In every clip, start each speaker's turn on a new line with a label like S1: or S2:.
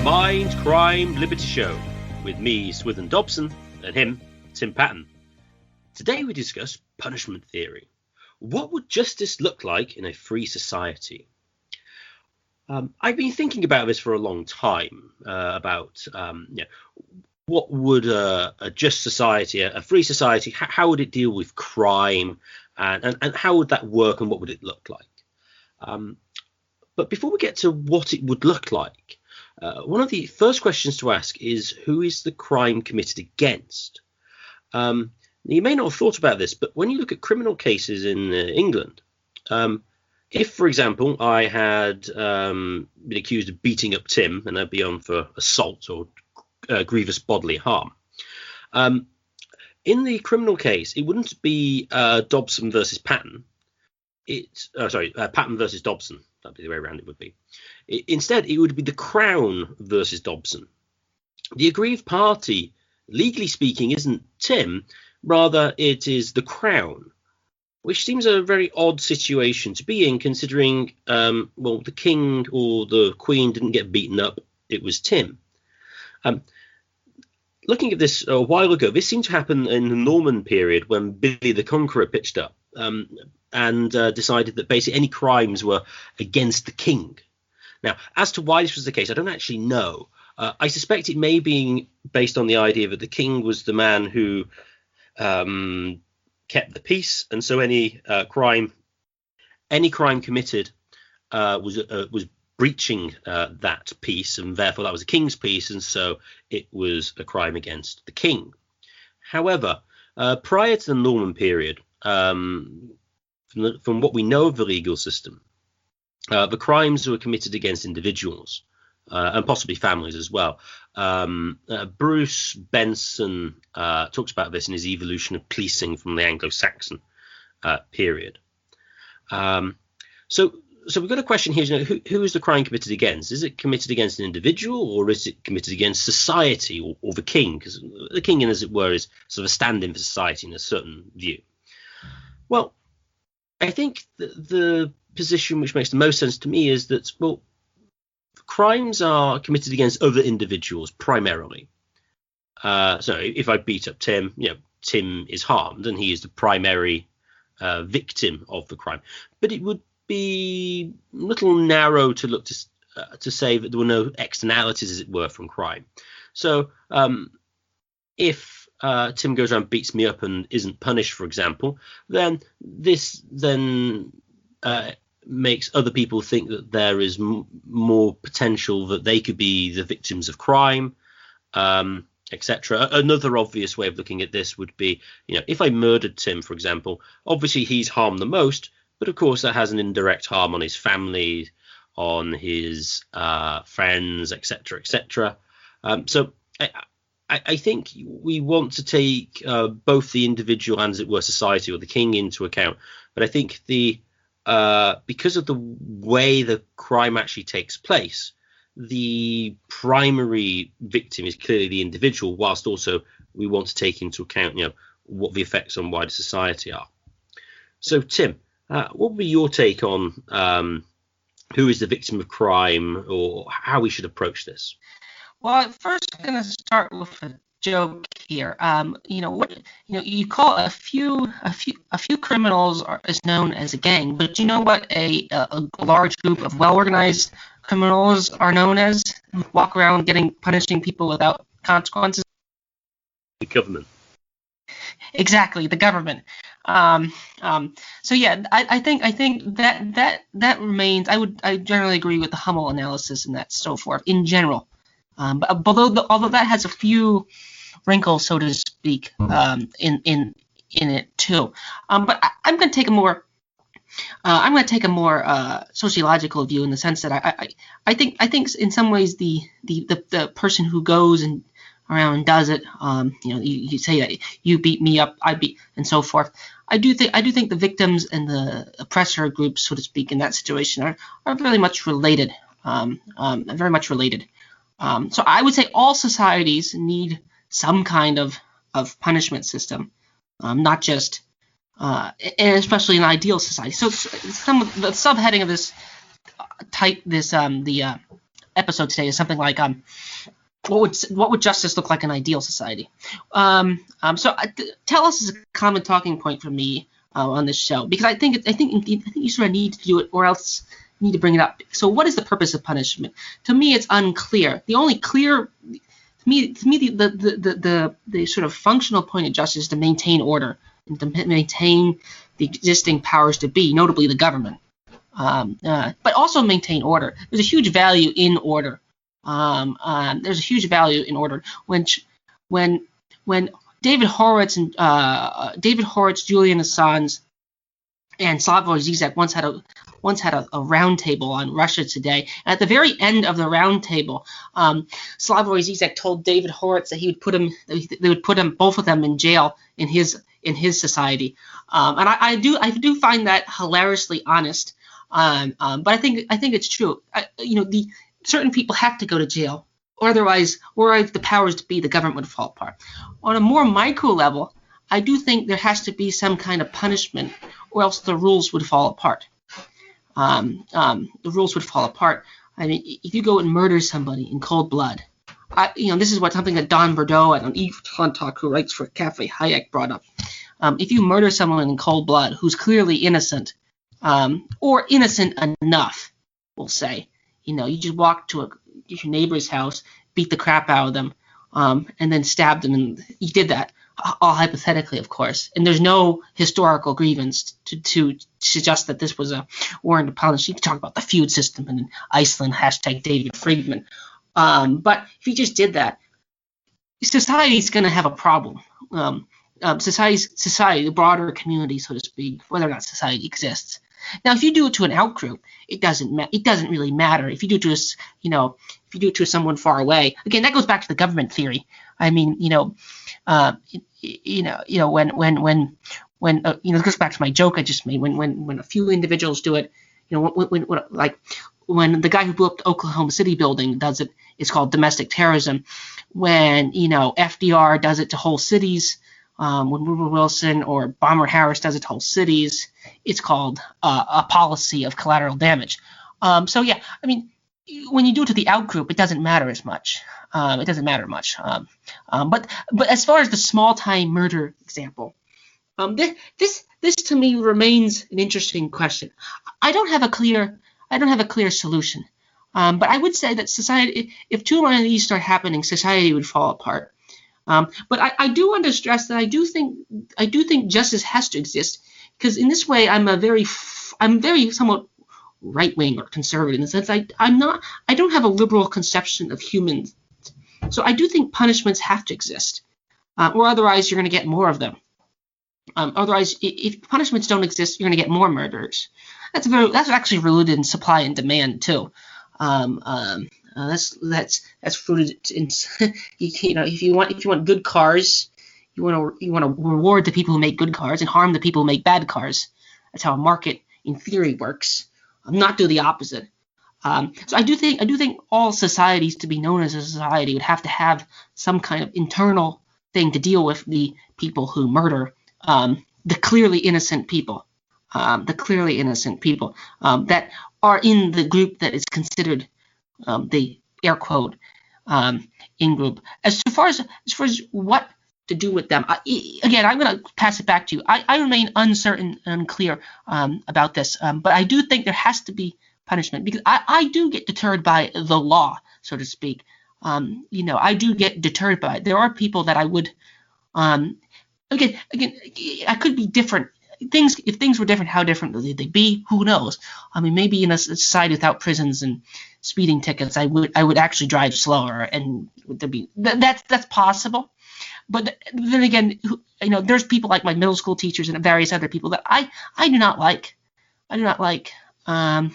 S1: Mindcrime Liberty Show with me, Swithin Dobson, and him, Tim Patton. Today we discuss punishment theory. What would justice look like in a free society? I've been thinking about this for a long time, what would a just society, a free society, how would it deal with crime, and how would that work, and what would it look like? But before we get to what it would look like, one of the first questions to ask is, who is the crime committed against? You may not have thought about this, but when you look at criminal cases in England, if, for example, I had been accused of beating up Tim and I'd be on for assault or grievous bodily harm, in the criminal case, it wouldn't be Dobson versus Patton. Patton versus Dobson. That'd be the way around it would be. Instead, it would be the Crown versus Dobson. The aggrieved party, legally speaking, isn't Tim. Rather, it is the Crown, which seems a very odd situation to be in, considering, the King or the Queen didn't get beaten up. It was Tim. Looking at this a while ago, this seemed to happen in the Norman period when Billy the Conqueror pitched up and decided that basically any crimes were against the king. Now, as to why this was the case, I don't actually know. I suspect it may be based on the idea that the king was the man who kept the peace, and so any crime committed was breaching that peace, and therefore that was a king's peace, and so it was a crime against the king. However, prior to the Norman period, from what we know of the legal system, the crimes were committed against individuals and possibly families as well. Bruce Benson talks about this in his Evolution of Policing from the Anglo-Saxon period. So we've got a question here, who is the crime committed against? Is it committed against an individual, or is it committed against society or the king? Because the king, as it were, is sort of a stand-in for society in a certain view. Well, I think the position which makes the most sense to me is that, crimes are committed against other individuals primarily. So if I beat up Tim, Tim is harmed and he is the primary victim of the crime. But it would be a little narrow to look to say that there were no externalities, as it were, from crime. So if Tim goes around, beats me up and isn't punished, for example, then this makes other people think that there is more potential that they could be the victims of crime, etc. Another obvious way of looking at this would be, if I murdered Tim, for example, obviously he's harmed the most, but of course that has an indirect harm on his family, on his friends, etc., etc. So I think we want to take both the individual and, as it were, society or the king into account. But I think because of the way the crime actually takes place, the primary victim is clearly the individual, whilst also we want to take into account, what the effects on wider society are. So, Tim, what would be your take on who is the victim of crime, or how we should approach this?
S2: Well, first I'm going to start with a joke here. You call a few criminals is known as a gang, but you know what a large group of well-organized criminals are known as? Walk around punishing people without consequences.
S1: The government.
S2: Exactly, the government. So yeah, I think that remains. I generally agree with the Hummel analysis and that so forth in general. But although that has a few wrinkles, so to speak, in it too. But I'm going to take a more sociological view, in the sense that I think in some ways the person who goes and around and does it, you say that you beat me up, I beat, and so forth. I do think the victims and the oppressor groups, so to speak, in that situation are very much related. Very much related. So I would say all societies need some kind of punishment system, not just, and especially an ideal society. So some of the subheading of this episode today is something like what would justice look like in an ideal society? Telos is a common talking point for me on this show, because I think you sort of need to do it, or else you need to bring it up. So what is the purpose of punishment? To me, it's unclear. The only clear the sort of functional point of justice is to maintain order and to maintain the existing powers to be, notably the government, but also maintain order. There's a huge value in order. There's a huge value in order. When David Horowitz, Julian Assange, and Slavoj Zizek once had a round table on Russia Today. And at the very end of the round table, Slavoj Zizek told David Horowitz that they would put both of them in jail in his society. And I do find that hilariously honest. But I think it's true. Certain people have to go to jail, or otherwise the powers to be, the government would fall apart. On a more micro level, I do think there has to be some kind of punishment, or else the rules would fall apart. The rules would fall apart. I mean, if you go and murder somebody in cold blood, this is something that Don Bordeaux and Yves Tontok, who writes for Cafe Hayek, brought up. If you murder someone in cold blood who's clearly innocent, or innocent enough, we'll say, you just walk to your neighbor's house, beat the crap out of them, and then stab them, and you did that, all hypothetically, of course. And there's no historical grievance to suggest that this was a warrant to punish. You can talk about the feud system in Iceland, #David Friedman. But if you just did that, society's going to have a problem. Society, the broader community, so to speak, whether or not society exists. Now, if you do it to an outgroup, it doesn't really matter. If you do it to someone far away, again, that goes back to the government theory. I mean, when it goes back to my joke I just made. When a few individuals do it, when the guy who blew up the Oklahoma City building does it, it's called domestic terrorism. When FDR does it to whole cities. When Woodrow Wilson or Bomber Harris does it to whole cities, it's called a policy of collateral damage. So yeah, I mean, when you do it to the outgroup, it doesn't matter as much. It doesn't matter much. But as far as the small-time murder example, this to me remains an interesting question. I don't have a clear solution. But I would say that society, if too many of these start happening, society would fall apart. But I do want to stress that I do think justice has to exist, because in this way I'm very somewhat right wing or conservative in the sense I don't have a liberal conception of humans. So I do think punishments have to exist, or otherwise you're going to get more of them. Otherwise, if punishments don't exist, you're going to get more murders. That's actually rooted in supply and demand too. That's rooted in if you want good cars, you want to reward the people who make good cars and harm the people who make bad cars. That's how a market in theory works. Not do the opposite. So I do think all societies, to be known as a society, would have to have some kind of internal thing to deal with the people who murder the clearly innocent people. That are in the group that is considered the air quote in group. As far as what to do with them, again, I'm going to pass it back to you. I remain uncertain and unclear about this, but I do think there has to be punishment, because I do get deterred by the law, so to speak. I do get deterred by it. There are people that I would again, I could be different. If things were different, how different would they be? Who knows? I mean, maybe in a society without prisons and speeding tickets, I would actually drive slower, and would there be that's possible. But then again, there's people like my middle school teachers and various other people that I do not like. Now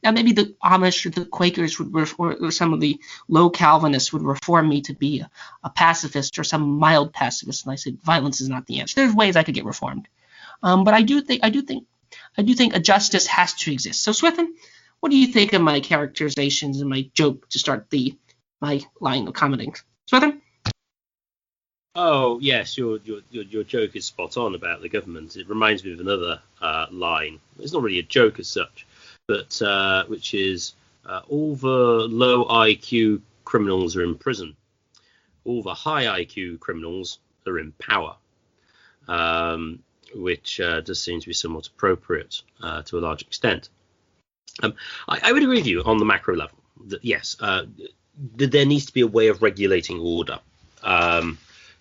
S2: maybe the Amish or the Quakers or some of the low Calvinists would reform me to be a pacifist or some mild pacifist, and I said violence is not the answer. There's ways I could get reformed. But I do think a justice has to exist. So Swithin, what do you think of my characterizations and my joke to start my line of commenting? Swithin?
S1: Oh yes, your joke is spot on about the government. It reminds me of another line. It's not really a joke as such, but which is All the low IQ criminals are in prison. All the high IQ criminals are in power, which does seem to be somewhat appropriate to a large extent. I would agree with you on the macro level that yes, there needs to be a way of regulating order,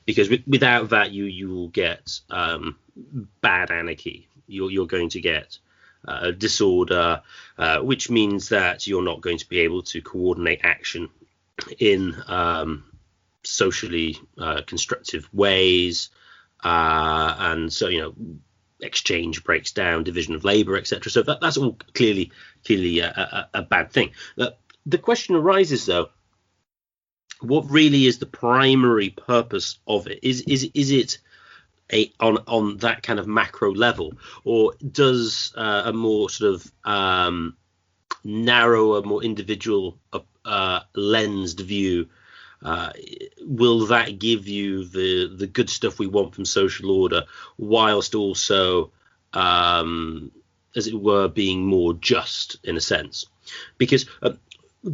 S1: because without that you will get bad anarchy. You're going to get disorder, which means that you're not going to be able to coordinate action in socially constructive ways, and so exchange breaks down, division of labor, etc. So that's all clearly a bad thing. The question arises, though, what really is the primary purpose of it? Is it on that kind of macro level, or does a more sort of narrower, more individual lensed view, will that give you the good stuff we want from social order, whilst also, as it were, being more just in a sense? Because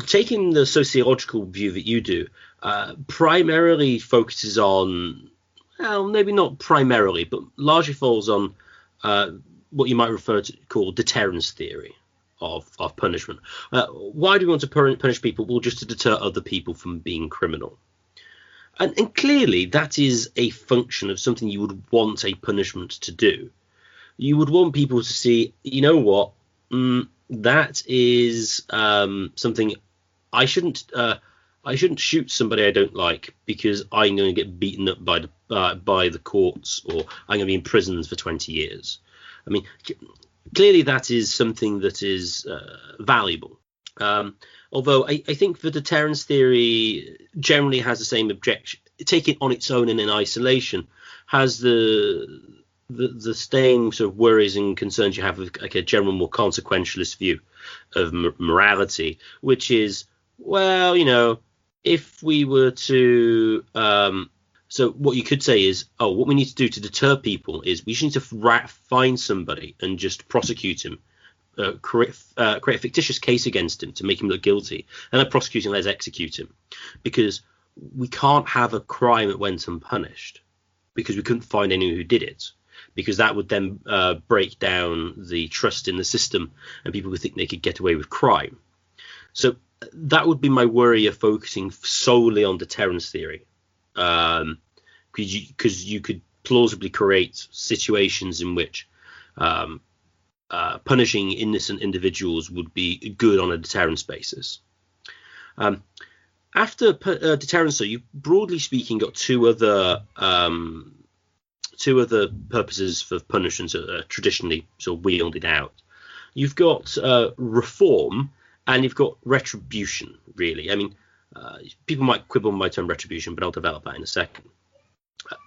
S1: taking the sociological view that you do, primarily focuses on, well, maybe not primarily, but largely falls on what you might call deterrence theory of punishment. Why do we want to punish people? Well, just to deter other people from being criminal. And clearly that is a function of something you would want a punishment to do. You would want people to see, you know what, that is something I shouldn't shoot somebody I don't like because I'm going to get beaten up by the courts, or I'm going to be in prisons for 20 years. I mean, clearly that is something that is valuable. Although I think the deterrence theory generally has the same objection. Taken on its own and in isolation, has the same sort of worries and concerns you have with like a general, more consequentialist view of morality, which is, well, if we were to so what you could say is, what we need to do to deter people is we just need to find somebody and just prosecute him, create a fictitious case against him to make him look guilty, and then prosecute him, let's execute him, because we can't have a crime that went unpunished because we couldn't find anyone who did it, because that would then break down the trust in the system and people would think they could get away with crime. So that would be my worry of focusing solely on deterrence theory, because you could plausibly create situations in which punishing innocent individuals would be good on a deterrence basis. After deterrence, so you broadly speaking got two other purposes for punishments that are traditionally sort of wielded out. You've got reform, and you've got retribution, really. I mean, people might quibble on my term retribution, but I'll develop that in a second.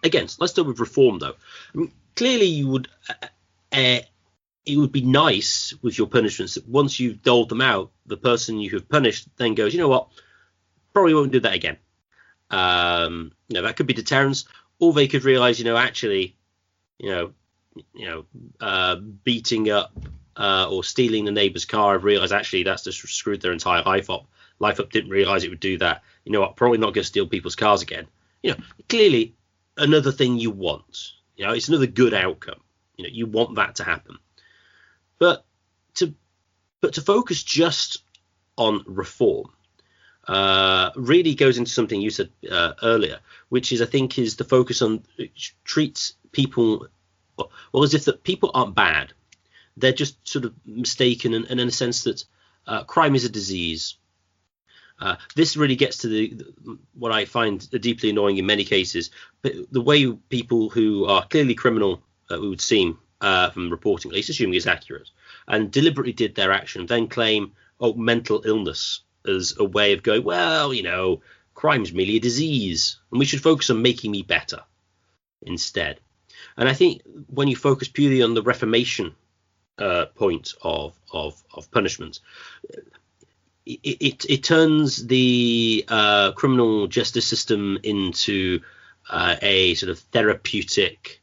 S1: Again, let's start with reform, though. I mean, clearly you would, it would be nice with your punishments that once you've doled them out, the person you have punished then goes, you know what, probably won't do that again. That could be deterrence, or they could realize, actually, beating up or stealing the neighbor's car, I've realized actually that's just screwed their entire life up. Didn't realize it would do that. You know what? Probably not going to steal people's cars again. Clearly another thing you want. It's another good outcome. You want that to happen. But to focus just on reform really goes into something you said earlier, which is, I think, is the focus on, treats people well as if that people aren't bad. They're just sort of mistaken, and in a sense that crime is a disease. This really gets to what I find deeply annoying in many cases, but the way people who are clearly criminal, it would seem from reporting, at least assuming it's accurate, and deliberately did their action, then claim mental illness as a way of going, well, crime's merely a disease, and we should focus on making me better instead. And I think when you focus purely on the reformation point of punishment, it turns the criminal justice system into a sort of therapeutic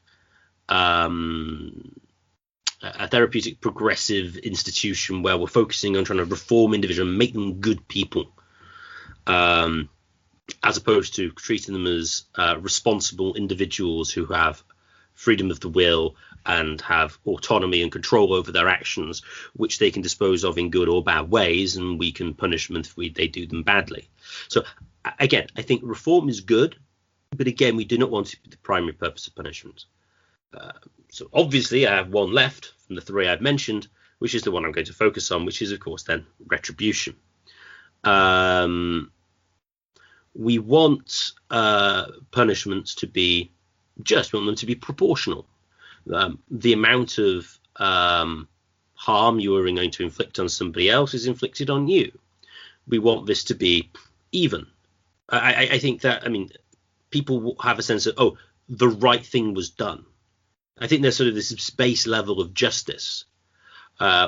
S1: therapeutic progressive institution where we're focusing on trying to reform individuals and make them good people, as opposed to treating them as responsible individuals who have freedom of the will and have autonomy and control over their actions, which they can dispose of in good or bad ways, and we can punish them if they do them badly. So again, I think reform is good, but again, we do not want to be the primary purpose of punishment. So obviously I have one left from the three I've mentioned, which is the one I'm going to focus on, which is of course then retribution. We want punishments to be just, we want them to be proportional. The amount of harm you are going to inflict on somebody else is inflicted on you. We want this to be even. I think that, I mean, people have a sense of, oh, the right thing was done. I think there's sort of this base level of justice,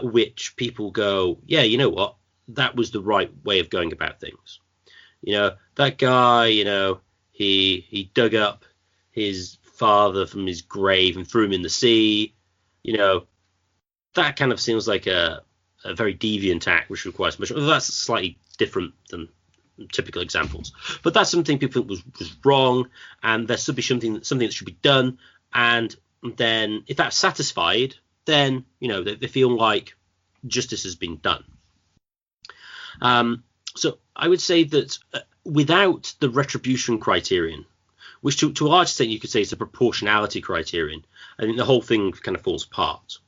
S1: which people go, yeah, you know what, that was the right way of going about things. You know, that guy, you know, he dug up his father from his grave and threw him in the sea. You know, that kind of seems like a very deviant act, which requires much. Well, that's slightly different than typical examples, but that's something people think was wrong, and there should be something that should be done. And then, if that's satisfied, then you know they feel like justice has been done. So I would say that without the retribution criterion, which to a large extent you could say is a proportionality criterion, I think the whole thing kind of falls apart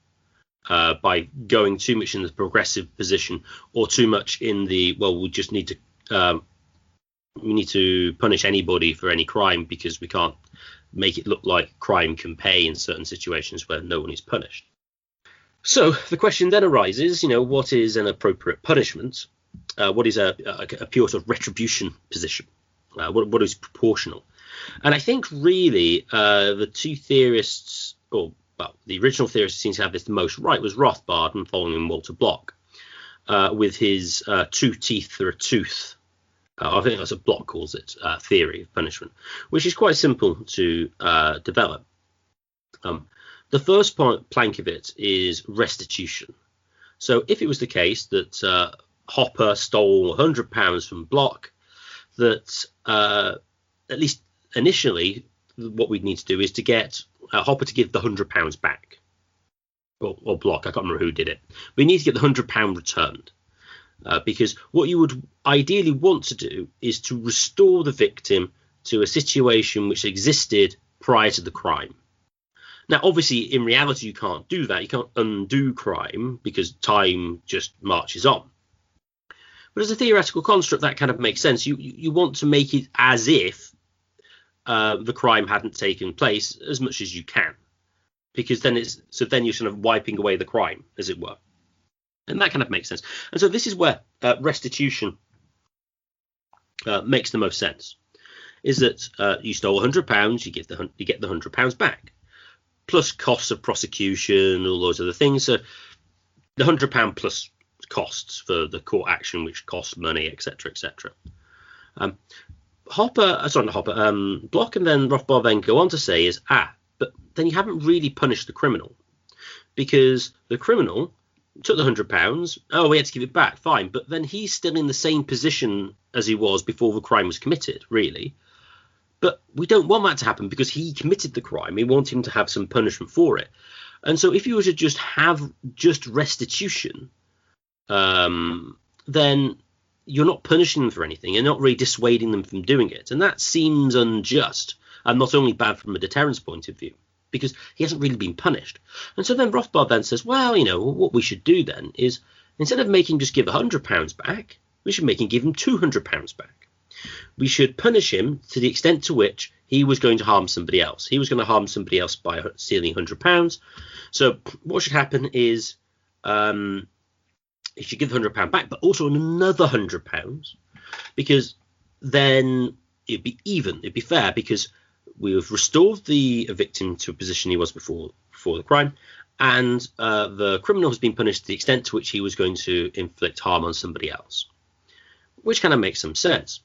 S1: by going too much in the progressive position or too much in the, well, we just need to punish anybody for any crime because we can't make it look like crime can pay in certain situations where no one is punished. So the question then arises, you know, what is an appropriate punishment? What is a pure sort of retribution position? What is proportional? And I think really the two theorists, or well, the original theorist who seems to have this the most right was Rothbard, and following him Walter Block, with his two teeth for a tooth. I think that's what Block calls it, theory of punishment, which is quite simple to develop. The first plank of it is restitution. So if it was the case that Hopper stole £100 from Block, that at least initially what we'd need to do is to get Hopper to give the £100 back, or Block, I can't remember who did it. We need to get the £100 returned, because what you would ideally want to do is to restore the victim to a situation which existed prior to the crime. Now, obviously, in reality, you can't do that. You can't undo crime because time just marches on. But as a theoretical construct, that kind of makes sense. You want to make it as if the crime hadn't taken place as much as you can, because then you're sort of wiping away the crime, as it were, and that kind of makes sense. And so this is where restitution makes the most sense. Is that you stole £100, you get the £100 back, plus costs of prosecution, all those other things. So the £100 plus costs for the court action, which costs money, etc., etc. Block and then Rothbard then go on to say is, but then you haven't really punished the criminal, because the criminal took the £100. Oh, we had to give it back, fine, but then he's still in the same position as he was before the crime was committed, really. But we don't want that to happen because he committed the crime. We want him to have some punishment for it. And so if you were to just have just restitution, then you're not punishing them for anything. You're not really dissuading them from doing it. And that seems unjust, and not only bad from a deterrence point of view, because he hasn't really been punished. And so then Rothbard then says, well, you know, what we should do then is, instead of making him just give £100 back, we should make him give him £200 back. We should punish him to the extent to which he was going to harm somebody else. He was going to harm somebody else by stealing £100. So what should happen is he should give the £100 back, but also another £100, because then it'd be even, it'd be fair, because we have restored the victim to a position he was before the crime, and the criminal has been punished to the extent to which he was going to inflict harm on somebody else, which kind of makes some sense.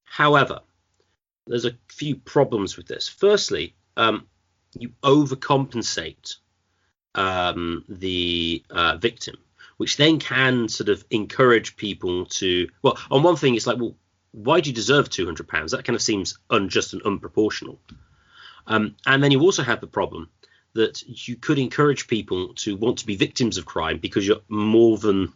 S1: However, there's a few problems with this. Firstly, you overcompensate the victim, which then can sort of encourage people to, well, on one thing, it's like, well, why do you deserve £200? That kind of seems unjust and unproportional. And then you also have the problem that you could encourage people to want to be victims of crime because you're more than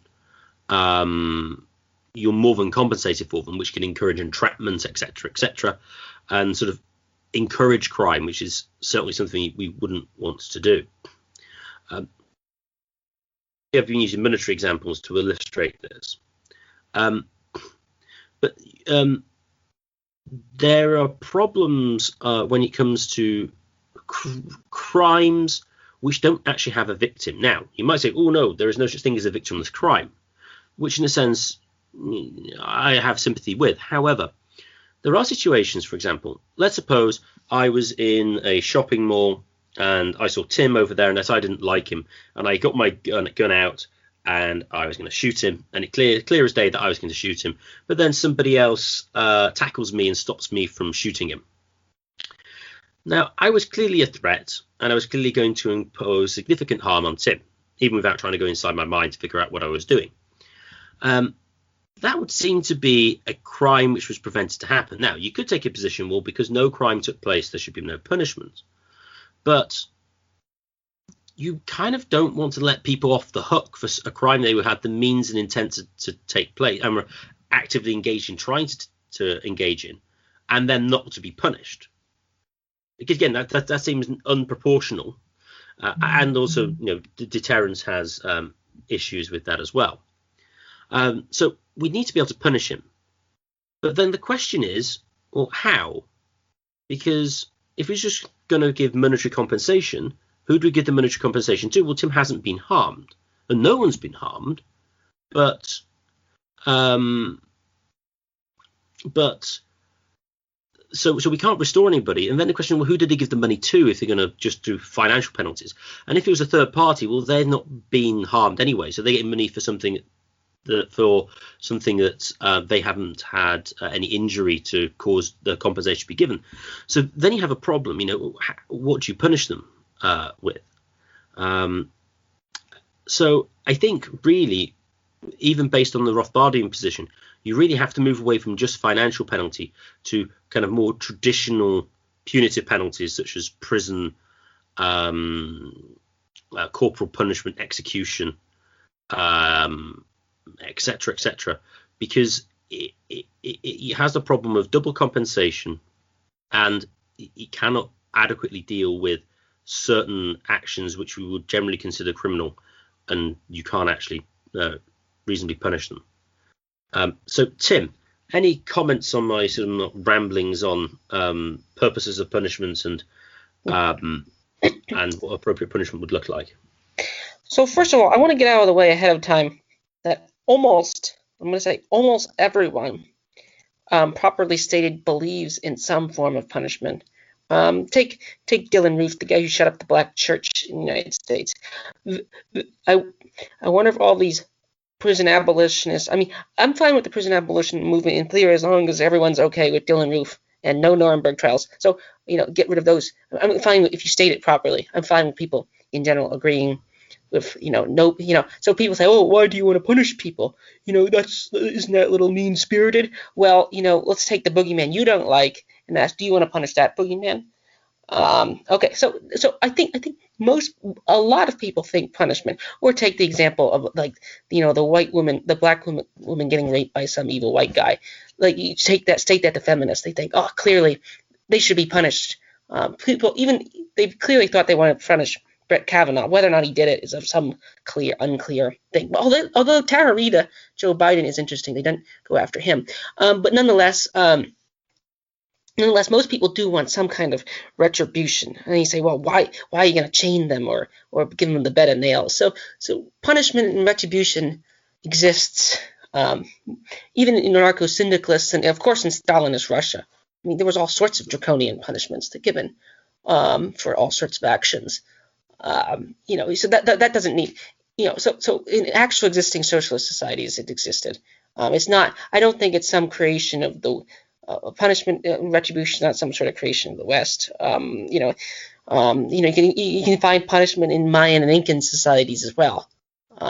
S1: compensated for them, which can encourage entrapment, etc., and sort of encourage crime, which is certainly something we wouldn't want to do. I've been using military examples to illustrate this. But there are problems when it comes to crimes which don't actually have a victim. Now, you might say, oh, no, there is no such thing as a victimless crime, which in a sense I have sympathy with. However, there are situations, for example, let's suppose I was in a shopping mall and I saw Tim over there and I didn't like him, and I got my gun out and I was going to shoot him, and it clear as day that I was going to shoot him, but then somebody else tackles me and stops me from shooting him. Now, I was clearly a threat, and I was clearly going to impose significant harm on Tim, even without trying to go inside my mind to figure out what I was doing. That would seem to be a crime which was prevented to happen. Now, you could take a position, well, because no crime took place, there should be no punishment. But you kind of don't want to let people off the hook for a crime they had the means and intent to take place and were actively engaged in trying to engage in, and then not to be punished. Because again, that seems unproportional, and also, deterrence has issues with that as well. So we need to be able to punish him. But then the question is, well, how? Because if we're just going to give monetary compensation, who do we give the monetary compensation to? Well, Tim hasn't been harmed, and no one's been harmed, but so we can't restore anybody. And then the question, well, who did they give the money to if they're going to just do financial penalties? And if it was a third party, well, they're not being harmed anyway, so they get money for something that they haven't had any injury to cause the compensation to be given. So then you have a problem. What do you punish them with? So I think really, even based on the Rothbardian position, you really have to move away from just financial penalty to kind of more traditional punitive penalties such as prison, corporal punishment, execution, etc., because it has the problem of double compensation, and it cannot adequately deal with certain actions which we would generally consider criminal, and you can't actually reasonably punish them. So, Tim, any comments on my sort of ramblings on purposes of punishments and what appropriate punishment would look like?
S2: So, first of all, I want to get out of the way ahead of time that almost everyone properly stated believes in some form of punishment. Take Dylan Roof, the guy who shut up the black church in the United States. I wonder if all these prison abolitionists, I'm fine with the prison abolition movement in theory as long as everyone's okay with Dylan Roof and no Nuremberg trials. So, get rid of those. I'm fine with, if you state it properly. I'm fine with people in general agreeing with, so people say, oh, why do you want to punish people? Isn't that a little mean-spirited? Well, let's take the boogeyman you don't like and ask, do you want to punish that boogeyman? Okay, so I think a lot of people think punishment, or take the example of the black woman getting raped by some evil white guy. Like, you state that to feminists, they think, oh, clearly they should be punished. They clearly thought they wanted to punish Brett Kavanaugh. Whether or not he did it is of some unclear thing. But although Tara Reid, Joe Biden is interesting, they didn't go after him. But nonetheless, most people do want some kind of retribution. And you say, well, why are you going to chain them or give them the bed of nails? So punishment and retribution exists even in anarcho-syndicalists and, of course, in Stalinist Russia. There was all sorts of draconian punishments given for all sorts of actions. So that doesn't need, so in actual existing socialist societies, it existed. It's not, I don't think it's some creation of punishment, retribution is not some sort of creation of the West. You can find punishment in Mayan and Incan societies as well,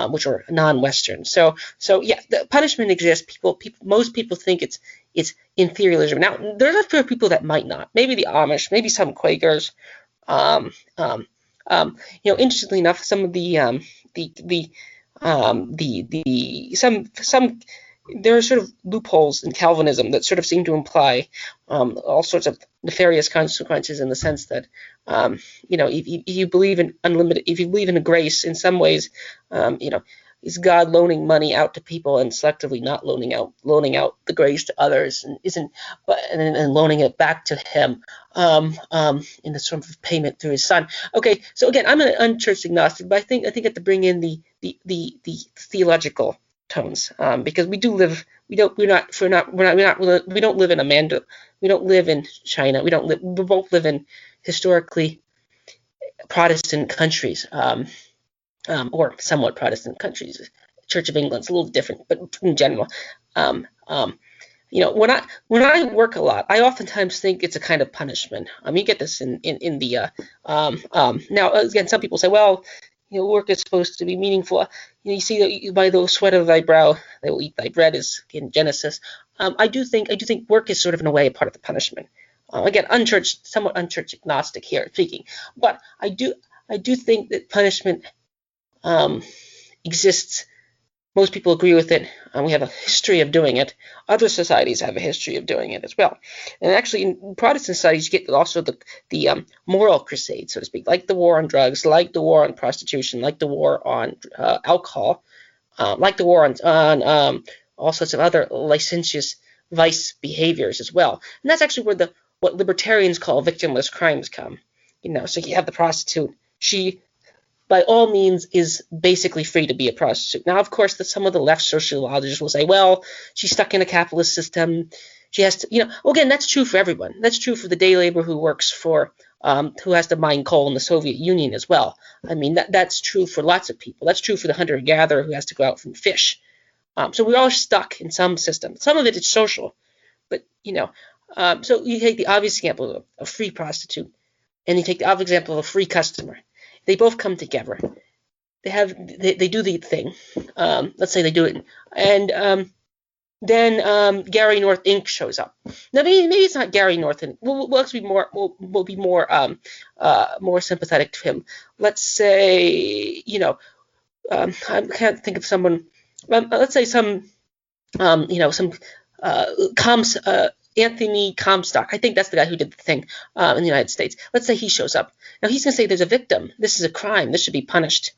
S2: which are non-Western. So yeah, the punishment exists. Most people think it's inferiority. Now, there's a few people that might not. Maybe the Amish, maybe some Quakers. Interestingly enough, some of some there are sort of loopholes in Calvinism that sort of seem to imply all sorts of nefarious consequences, in the sense that if you believe in unlimited, if you believe in a grace, in some ways, is God loaning money out to people and selectively not loaning out the grace to others, and loaning it back to Him in the sort of payment through His Son. Okay, so again, I'm an unchurched agnostic, but I think I have to bring in the theological tones, because we don't live in Amanda, we don't live in China, we both live in historically Protestant countries, or somewhat Protestant countries. Church of England's a little different, but in general, when I work a lot, I oftentimes think it's a kind of punishment. You get this in the now again, some people say, well, work is supposed to be meaningful. You see that by the sweat of thy brow they will eat thy bread, is in Genesis. I do think work is sort of in a way a part of the punishment. Again, somewhat unchurched agnostic here speaking, but I do think that punishment exists. Most people agree with it. We have a history of doing it. Other societies have a history of doing it as well. And actually, in Protestant societies, you get also the moral crusade, so to speak, like the war on drugs, like the war on prostitution, like the war on alcohol, like the war on all sorts of other licentious vice behaviors as well. And that's actually where what libertarians call victimless crimes come. So you have the prostitute. She, by all means, is basically free to be a prostitute. Now, of course, some of the left sociologists will say, well, she's stuck in a capitalist system. She has to, again, that's true for everyone. That's true for the day laborer who works who has to mine coal in the Soviet Union as well. That's true for lots of people. That's true for the hunter-gatherer who has to go out and fish. So we're all stuck in some system. Some of it is social, but, so you take the obvious example of a free prostitute, and you take the obvious example of a free customer. They both come together. They do the thing. Let's say they do it, and then Gary North Inc. shows up. Now maybe it's not Gary North Inc. We'll actually be more sympathetic to him. Let's say I can't think of someone. Let's say Anthony Comstock. I think that's the guy who did the thing in the United States. Let's say he shows up. Now he's going to say there's a victim. This is a crime. This should be punished.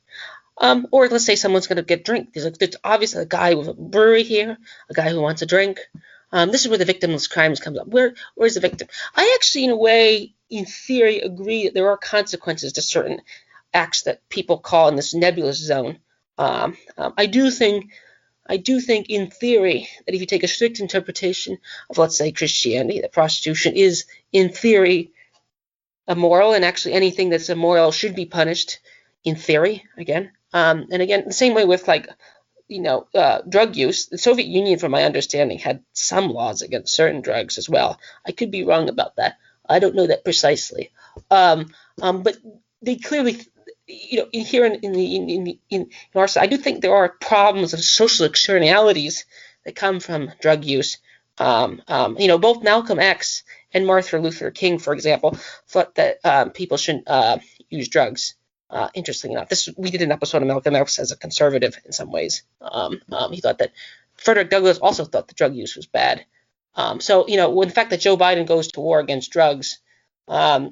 S2: Or let's say someone's going to get a drink. There's obviously a guy with a brewery here, a guy who wants a drink. This is where the victimless crimes comes up. Where's the victim? I actually, in a way, in theory, agree that there are consequences to certain acts that people call in this nebulous zone. I do think, in theory, that if you take a strict interpretation of, let's say, Christianity, that prostitution is, in theory, immoral, and actually anything that's immoral should be punished, in theory, again. And again, the same way with, drug use. The Soviet Union, from my understanding, had some laws against certain drugs as well. I could be wrong about that. I don't know that precisely. But they clearly... here in our side, I do think there are problems of social externalities that come from drug use. Both Malcolm X and Martin Luther King, for example, thought that people shouldn't use drugs. Interestingly enough, we did an episode of Malcolm X as a conservative in some ways. He thought that Frederick Douglass also thought that drug use was bad. When the fact that Joe Biden goes to war against drugs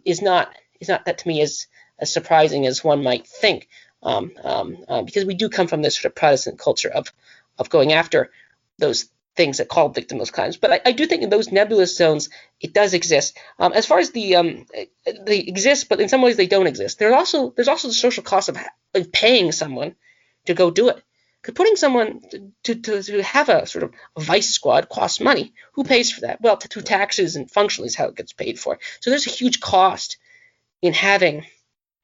S2: is not that to me as surprising as one might think, because we do come from this sort of Protestant culture of going after those things that call victimless crimes. But I do think in those nebulous zones it does exist. As far as they exist, but in some ways they don't exist. There's also the social cost of paying someone to go do it. Because putting someone to have a sort of a vice squad costs money. Who pays for that? Well, through taxes, and functionally is how it gets paid for. So there's a huge cost in having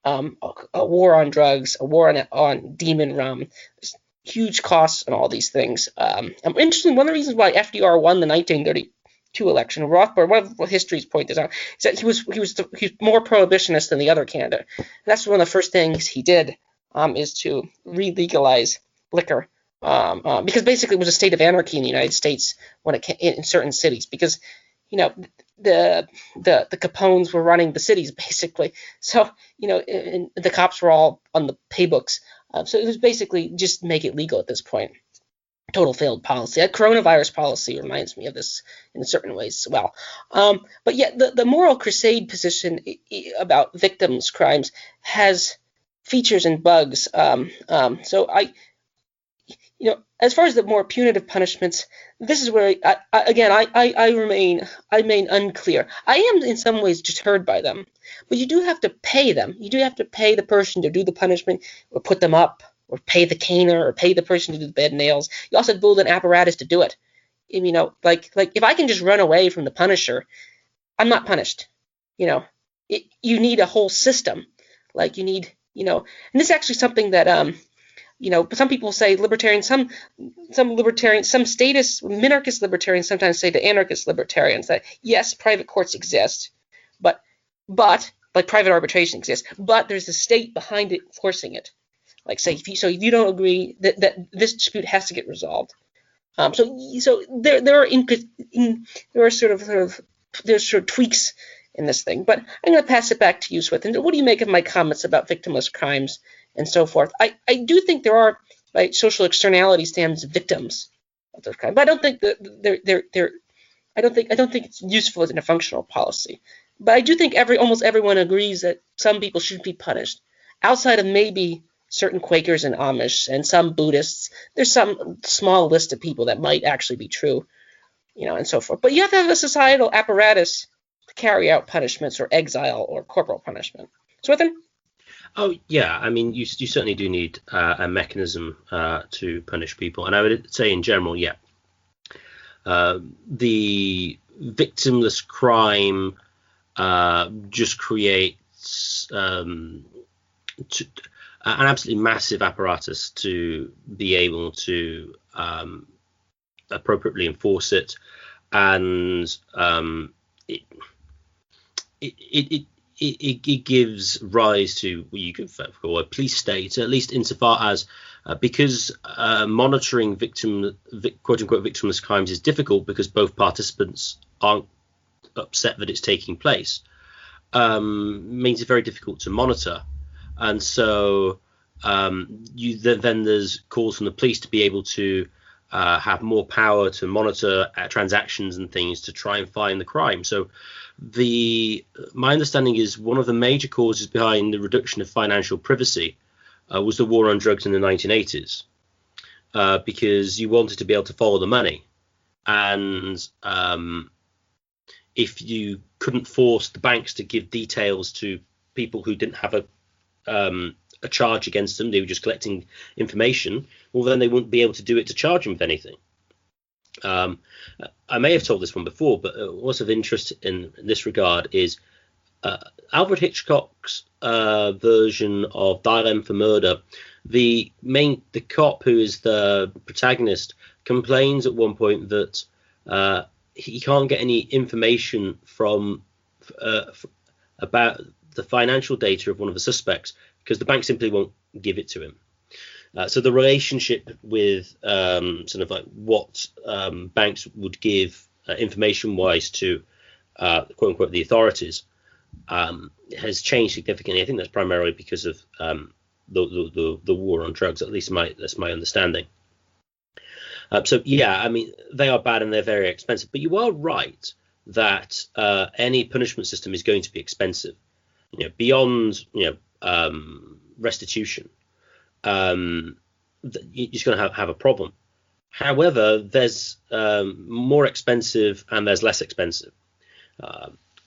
S2: a war on drugs, a war on demon rum. There's huge costs on all these things. Interestingly, one of the reasons why FDR won the 1930 to election. Rothbard, one of what history's pointed out, is that he was more prohibitionist than the other candidate. And that's one of the first things he did, is to re-legalize liquor, because basically it was a state of anarchy in the United States when it came in certain cities, because the Capones were running the cities basically. So and the cops were all on the pay books. So it was basically just make it legal at this point. Total failed policy. That coronavirus policy reminds me of this in certain ways as well. But yeah, the moral crusade position about victims' crimes has features and bugs. So as far as the more punitive punishments, this is where I remain unclear. I am in some ways deterred by them, but you do have to pay them. You do have to pay the person to do the punishment, or put them up, or pay the caner, or pay the person to do the bed nails. You also build an apparatus to do it. Like if I can just run away from the punisher, I'm not punished. You need a whole system. Like you need, and this is actually something that some people say libertarians, some libertarians, some statist minarchist libertarians sometimes say to anarchist libertarians that yes, private courts exist, but like private arbitration exists, but there's a state behind it forcing it. Like say if you don't agree that this dispute has to get resolved. So there are sort of tweaks in this thing. But I'm going to pass it back to you, Swithin. What do you make of my comments about victimless crimes and so forth? I do think there are social externality stands victims of those crimes, but I don't think that I don't think it's useful in a functional policy. But I do think almost everyone agrees that some people should be punished, outside of maybe certain Quakers and Amish and some Buddhists. There's some small list of people that might actually be true, and so forth. But you have to have a societal apparatus to carry out punishments or exile or corporal punishment. Swithin?
S1: Oh yeah, I mean you certainly do need a mechanism to punish people, and I would say in general, yeah, the victimless crime just creates an absolutely massive apparatus to be able to appropriately enforce it, and it gives rise to what you could call a police state, at least insofar as because monitoring quote-unquote victimless crimes is difficult because both participants aren't upset that it's taking place, means it's very difficult to monitor. And so then there's calls from the police to be able to have more power to monitor transactions and things to try and find the crime. So my understanding is one of the major causes behind the reduction of financial privacy was the war on drugs in the 1980s, because you wanted to be able to follow the money. And if you couldn't force the banks to give details to people who didn't have a charge against them, they were just collecting information, well, then they wouldn't be able to do it to charge them with anything. I may have told this one before, but what's of interest in this regard is Alfred Hitchcock's version of Dial M for Murder. The cop who is the protagonist complains at one point that he can't get any information from about the financial data of one of the suspects because the bank simply won't give it to him. So the relationship with sort of like what banks would give information-wise to quote unquote the authorities has changed significantly. I think that's primarily because of the war on drugs. At least that's my understanding. So yeah, I mean they are bad and they're very expensive. But you are right that any punishment system is going to be expensive. Beyond restitution. You're just going to have a problem. However, there's more expensive and there's less expensive.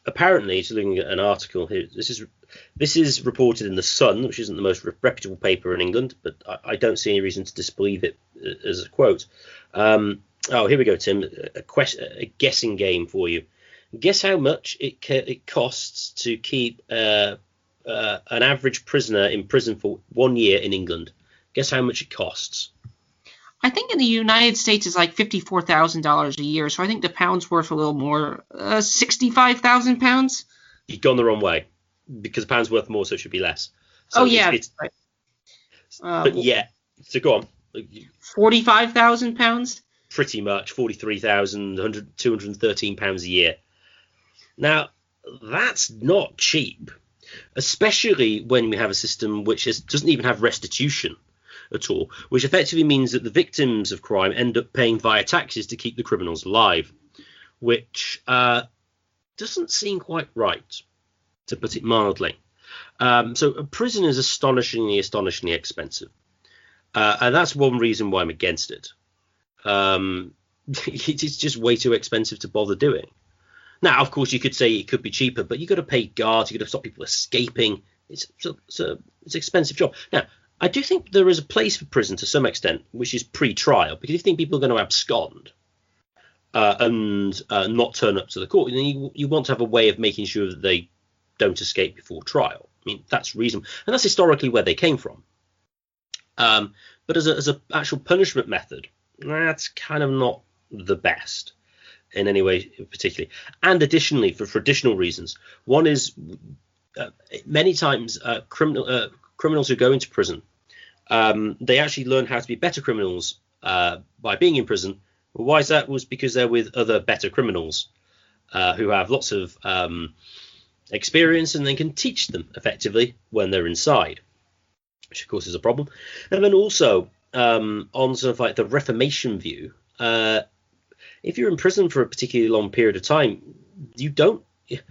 S1: Apparently, just looking at an article here, this is reported in The Sun, which isn't the most reputable paper in England, but I don't see any reason to disbelieve it as a quote. Here we go, Tim. A guessing game for you. Guess how much it costs to keep an average prisoner in prison for 1 year in England. Guess how much it costs?
S2: I think in the United States it's like $54,000 a year, so I think the pound's worth a little more, 65,000 pounds.
S1: You've gone the wrong way, because the pound's worth more, so it should be less. So
S2: Oh yeah,
S1: it's
S2: right.
S1: but yeah. So go on.
S2: 45,000 pounds.
S1: Pretty much 43,000, 213 pounds a year. Now that's not cheap, especially when we have a system which doesn't even have restitution at all, which effectively means that the victims of crime end up paying via taxes to keep the criminals alive, which doesn't seem quite right, to put it mildly. So a prison is astonishingly expensive, and that's one reason why I'm against it. It's just way too expensive to bother doing. Now, of course, you could say it could be cheaper, but you've got to pay guards, you've got to stop people escaping. It's an expensive job. Now, I do think there is a place for prison to some extent, which is pre-trial, because if you think people are going to abscond and not turn up to the court, then you want to have a way of making sure that they don't escape before trial. I mean, that's reasonable, and that's historically where they came from. But as a actual punishment method, that's kind of not the best in any way particularly. And additionally, for additional reasons, one is many times criminals who go into prison, they actually learn how to be better criminals by being in prison. Well, why is that? Was because they're with other better criminals who have lots of experience, and they can teach them effectively when they're inside, which of course is a problem. And then also on sort of like the Reformation view, if you're in prison for a particularly long period of time, it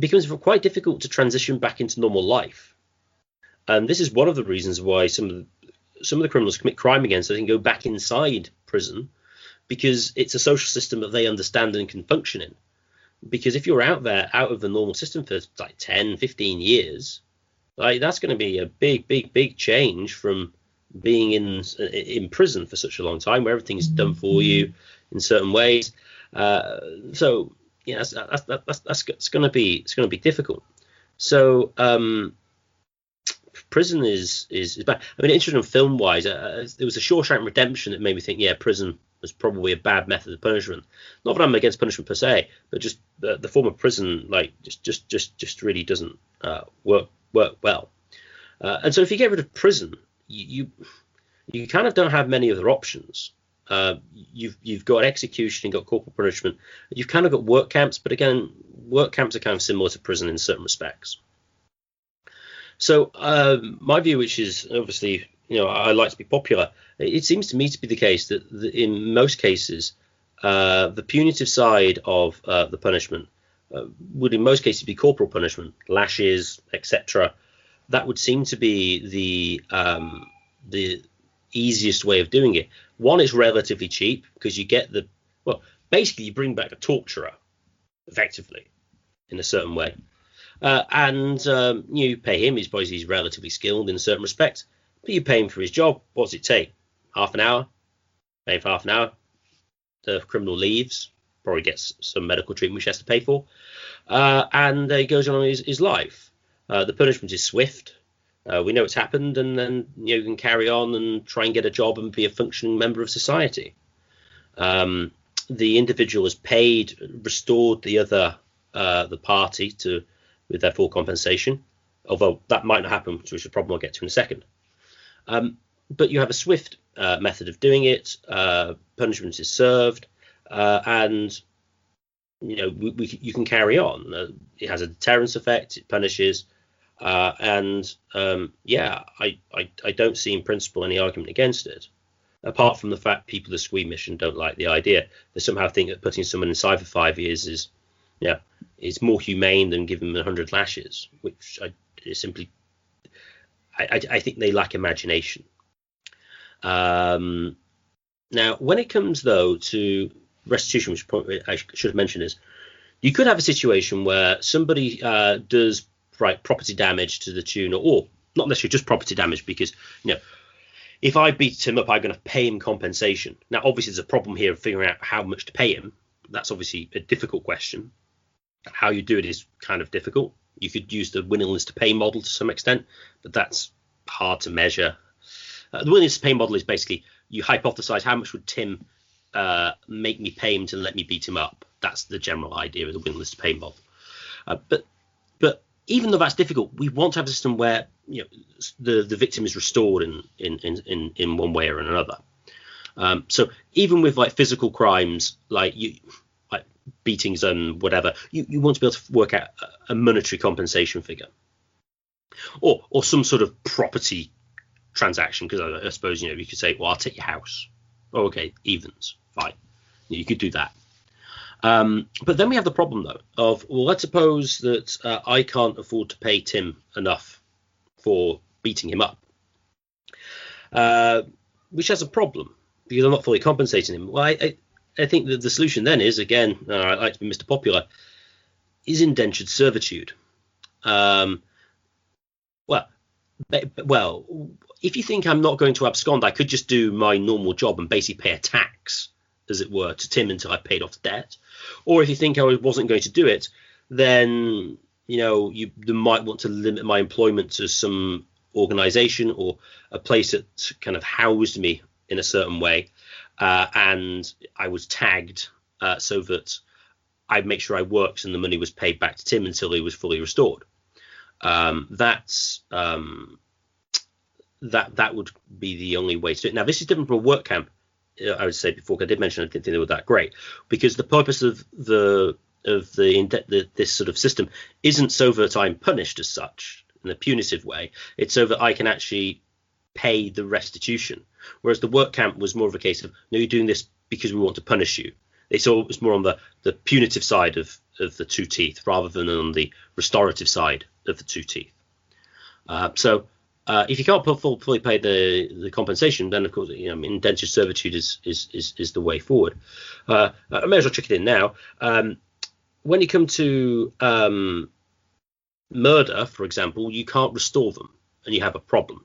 S1: becomes quite difficult to transition back into normal life. And this is one of the reasons why some of the criminals commit crime again, so they can go back inside prison, because it's a social system that they understand and can function in. Because if you're out of the normal system for like 10, 15 years, like that's going to be a big change from being in prison for such a long time, where everything's done for you in certain ways. So yeah, that's going to be difficult. So prison is bad. I mean, interesting film wise, there was a Shawshank Redemption that made me think, yeah, prison was probably a bad method of punishment. Not that I'm against punishment per se, but just the form of prison, like just really doesn't work well. And so if you get rid of prison, you kind of don't have many other options. You've got execution, you've got corporal punishment, you've kind of got work camps, but again, work camps are kind of similar to prison in certain respects. So my view, which is obviously, I like to be popular, it seems to me to be the case that in most cases, the punitive side of the punishment would in most cases be corporal punishment, lashes, etc. That would seem to be the easiest way of doing it. One, it's relatively cheap because you get basically you bring back a torturer effectively in a certain way. And you pay him, he's relatively skilled in a certain respect, but you pay him for his job. What does it take? Half an hour? Pay him for half an hour. The criminal leaves, probably gets some medical treatment which he has to pay for, and he goes on his life. The punishment is swift. We know it's happened, and then you can carry on and try and get a job and be a functioning member of society. The individual is paid, restored the party with their full compensation, although that might not happen, which is a problem I'll get to in a second. But you have a swift method of doing it. Punishment is served, and you can carry on. It has a deterrence effect. It punishes, and I don't see in principle any argument against it, apart from the fact people are squeamish and don't like the idea. They somehow think that putting someone inside for 5 years is more humane than giving them 100 lashes, which I think they lack imagination. Now, when it comes, though, to restitution, which point I should have mentioned is, you could have a situation where somebody does property damage to the tune, or not necessarily just property damage, because if I beat him up, I'm going to pay him compensation. Now, obviously, there's a problem here of figuring out how much to pay him. That's obviously a difficult question. How you do it is kind of difficult. You could use the willingness to pay model to some extent, but that's hard to measure. The willingness to pay model is basically you hypothesize how much would Tim make me pay him to let me beat him up. That's the general idea of the willingness to pay model. But even though that's difficult, we want to have a system where the victim is restored in one way or another. So even with like physical crimes, like beatings and whatever, you want to be able to work out a monetary compensation figure, or some sort of property transaction. Because I suppose you could say, well, I'll take your house. Oh, okay, evens, fine. You could do that. But then we have the problem though of, well, let's suppose that I can't afford to pay Tim enough for beating him up, which has a problem because I'm not fully compensating him. Well, I think that the solution then is, again, I like to be Mr. Popular, is indentured servitude. Well, if you think I'm not going to abscond, I could just do my normal job and basically pay a tax, as it were, to Tim until I paid off the debt. Or if you think I wasn't going to do it, then you might want to limit my employment to some organization or a place that kind of housed me in a certain way, and I was tagged so that I'd make sure I worked and the money was paid back to Tim until he was fully restored. That would be the only way to do it. Now, this is different from a work camp. I would say before, I did mention I didn't think they were that great, because the purpose of this sort of system isn't so that I'm punished as such in a punitive way. It's so that I can actually pay the restitution. Whereas the work camp was more of a case of, no, you're doing this because we want to punish you. It's more on the punitive side of the two teeth rather than on the restorative side of the two teeth. So if you can't fully pay the compensation, then of course indentured servitude is the way forward. I may as well check it in now. When you come to murder, for example, you can't restore them, and you have a problem.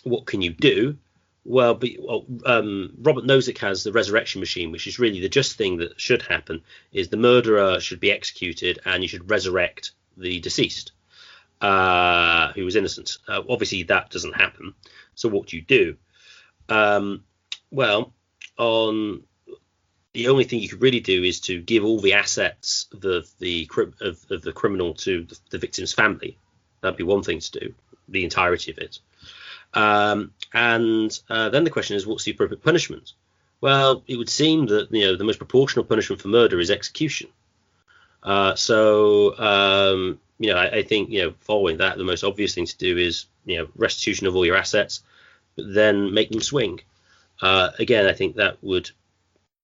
S1: What can you do? Well, Robert Nozick has the resurrection machine, which is really the just thing that should happen, is the murderer should be executed and you should resurrect the deceased who was innocent. Obviously, that doesn't happen. So what do you do? The only thing you could really do is to give all the assets of the criminal to the victim's family. That'd be one thing to do, the entirety of it. And then the question is, what's the appropriate punishment? Well, it would seem that the most proportional punishment for murder is execution. I think following that, the most obvious thing to do is restitution of all your assets, but then make them swing. Again, I think that would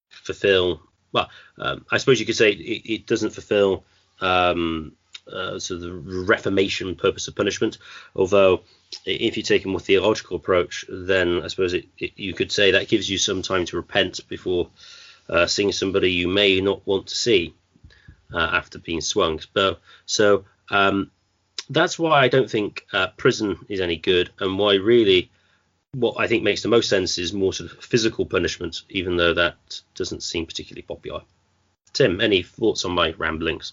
S1: fulfill. Well, I suppose you could say it doesn't fulfill so the reformation purpose of punishment. Although, if you take a more theological approach, then I suppose you could say that gives you some time to repent before seeing somebody you may not want to see after being swung. So that's why I don't think prison is any good, and why really what I think makes the most sense is more sort of physical punishment, even though that doesn't seem particularly popular. Tim, any thoughts on my ramblings?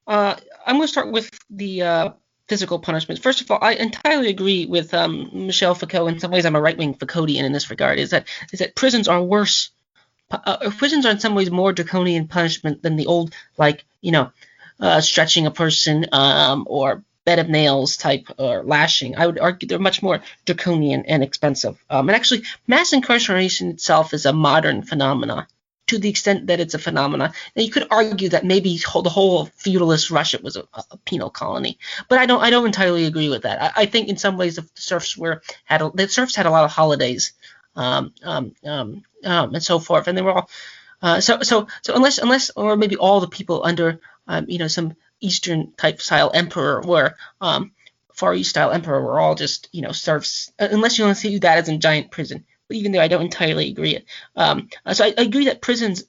S2: I'm going to start with the physical punishments. First of all, I entirely agree with Michel Foucault. In some ways, I'm a right-wing Foucauldian in this regard. Is that prisons are worse. Prisons are in some ways more draconian punishment than the old, stretching a person or bed of nails type or lashing. I would argue they're much more draconian and expensive. And actually, mass incarceration itself is a modern phenomenon, to the extent that it's a phenomenon. Now, you could argue that maybe the whole feudalist Russia was a penal colony, but I don't entirely agree with that. I think in some ways the serfs had a lot of holidays, and so forth, and they were all so unless or maybe all the people under some Eastern type style emperor were Far East style emperor were all just serfs, unless you want to see that as a giant prison. But even there, I don't entirely agree. So I agree that prisons,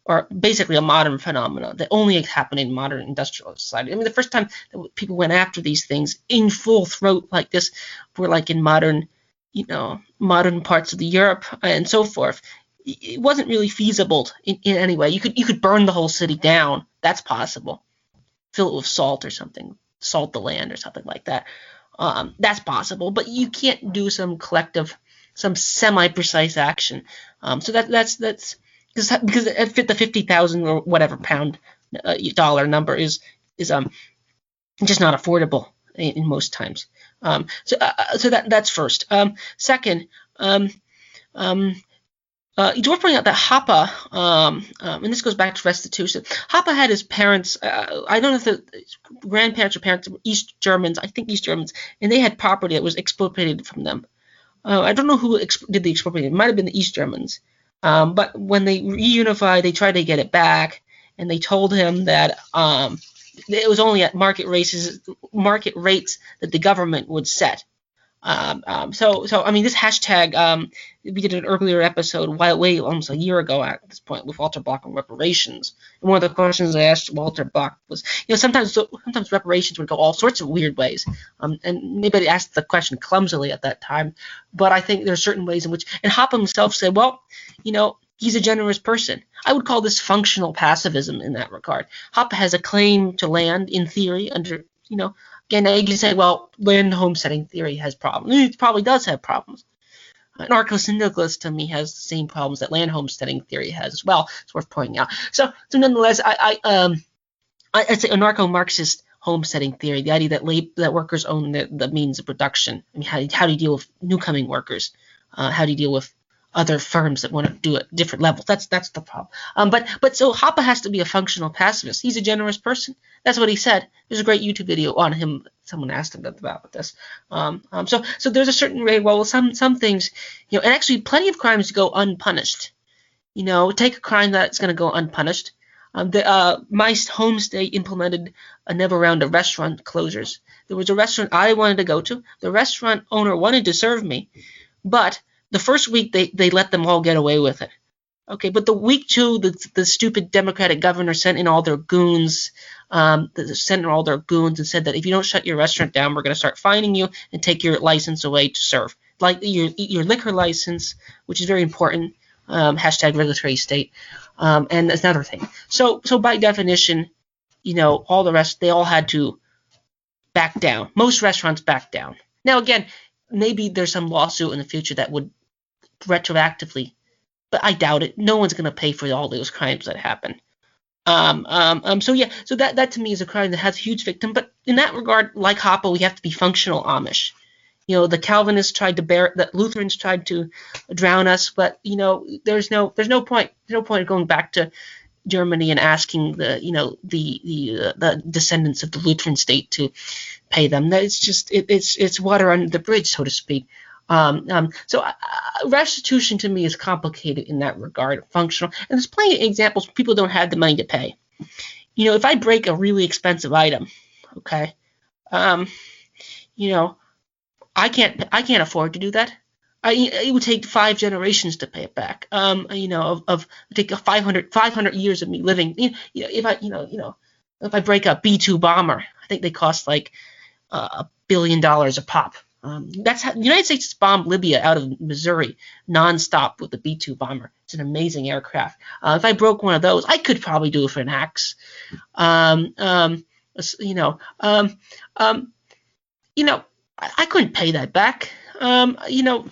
S2: are basically a modern phenomenon that only happen in modern industrial society. I mean, the first time that people went after these things in full throat like this were like in modern parts of the Europe and so forth. It wasn't really feasible in any way. You could burn the whole city down. That's possible. Fill it with salt or something. Salt the land or something like that. That's possible. But you can't do some collective some semi-precise action. So that's because it fit the 50,000 or whatever pound dollar number is just not affordable in most times. So that's first. Second, it's worth pointing out that Hoppe, and this goes back to restitution. Hoppe had his parents. I don't know if the grandparents or parents were East Germans. I think East Germans, and they had property that was expropriated from them. I don't know who did the expropriation. It might have been the East Germans. But when they reunified, they tried to get it back, and they told him that it was only at market rates that the government would set. So I mean, this hashtag, we did an earlier episode way almost a year ago at this point with Walter Block on reparations. And one of the questions I asked Walter Block was, sometimes reparations would go all sorts of weird ways. And nobody asked the question clumsily at that time, but I think there are certain ways in which, and Hoppe himself said, well, he's a generous person. I would call this functional pacifism in that regard. Hoppe has a claim to land in theory under, again, now you can say, well, land homesteading theory has problems. It probably does have problems. Anarcho-syndicalist to me has the same problems that land homesteading theory has as well. It's worth pointing out. So nonetheless, I'd say anarcho-Marxist homesteading theory, the idea that workers own the means of production. I mean, how do you deal with newcoming workers? How do you deal with other firms that want to do it different levels? That's the problem. But so Hoppe has to be a functional pacifist. He's a generous person. That's what he said. There's a great YouTube video on him. Someone asked him about this. So there's a certain way. Well, some things, and actually plenty of crimes go unpunished. Take a crime that's going to go unpunished. My home state implemented a never round of restaurant closures. There was a restaurant I wanted to go to. The restaurant owner wanted to serve me, but the first week they let them all get away with it. Okay, but the week two, the stupid Democratic governor sent in all their goons, and said that if you don't shut your restaurant down, we're going to start fining you and take your license away to serve, like your liquor license, which is very important. Hashtag regulatory state, and that's another thing. So by definition, all the rest, they all had to back down. Most restaurants back down. Now again, maybe there's some lawsuit in the future that would retroactively, but I doubt it. No one's going to pay for all those crimes that happen. So that to me is a crime that has a huge victim. But in that regard, like Hoppe, we have to be functional Amish. The Calvinists tried to the Lutherans tried to drown us, but there's no point of going back to Germany and asking the descendants of the Lutheran state to pay them. It's just it's water under the bridge, so to speak. So restitution to me is complicated in that regard, functional, and there's plenty of examples where people don't have the money to pay. If I break a really expensive item, okay, I can't afford to do that. It would take 5 generations to pay it back. Take 500 years of me living. If I break a B-2 bomber, I think they cost like $1 billion a pop. That's how the United States bombed Libya out of Missouri nonstop with the B-2 bomber. It's an amazing aircraft. If I broke one of those, I could probably do it for an axe. I couldn't pay that back.